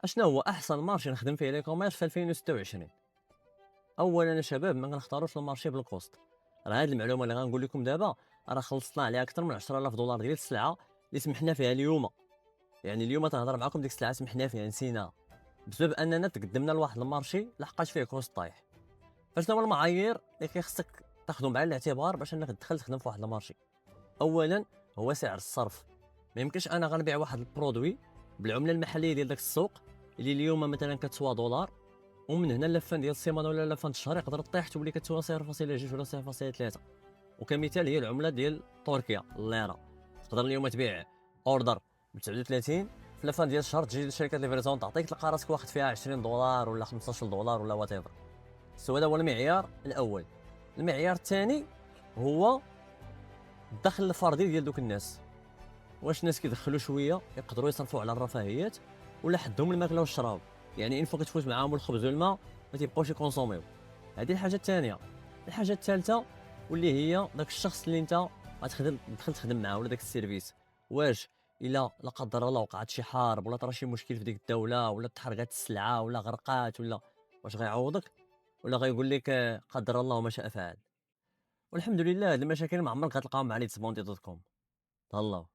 اشنا هو احسن مارشي نخدم فيه لي كوميرس في 2026؟ اولا يا شباب ما كنختاروش المارشي بالكوست. راه هاد المعلومه اللي غنقول لكم دابا راه خلصنا عليها اكثر من 10000 دولار ديال السلعه اللي سمحنا فيها اليوم. يعني اليوم تنهضر معكم ديك السلعه سمحنا فيها نسيناها بسبب اننا تقدمنا لواحد المارشي لحقاش فيه كوست طايح. فشنو هما المعايير اللي كيخصك تاخذهم بعين الاعتبار باش انك تدخل تخدم في واحد المارشي؟ اولا هو سعر الصرف. ما يمكنش انا غنبيع واحد البرودوي بالعمله المحليه ديال داك السوق اللي اليوم مثلا كتسوى دولار، ومن هنا لفان ديال السيمانه ولا لفان الشهر يقدر طيح تولي كتسوى 0.2 ولا 0.3. وكمثال هي العمله ديال تركيا الليره، تقدر اليوم تبيع اوردر ب 39، في لفان ديال الشهر تجي شركه ليفريزون تعطيك تلقى راسك واخد فيها 20 دولار ولا 15 دولار ولا وات ايفر. هذا هو المعيار الاول. المعيار الثاني هو الدخل الفردي ديال دوك الناس. واش الناس كيدخلوا شويه يقدروا يصرفوا على الرفاهيات، ولا حدهم الماكله والشراب؟ يعني ان فوق كتفوت معاهم الخبز والماء ما تيبقاوش يكونسوميو. هذه الحاجه الثانيه. الحاجه الثالثه واللي هي داك الشخص اللي انت غتخدم تدخل تخدم معاه ولا داك السيرفيس، واش الا لا قدر الله وقعت شي حرب ولا طرا شي مشكل في ديك الدوله ولا تحرقات السلعه ولا غرقات ولا واش غيعوضك، ولا غيقول لك قدر الله وما شاء فعل؟ والحمد لله هاد المشاكل ما عمرك غتلقاهم مع ليتسبونتي دوت كوم. تهلاو.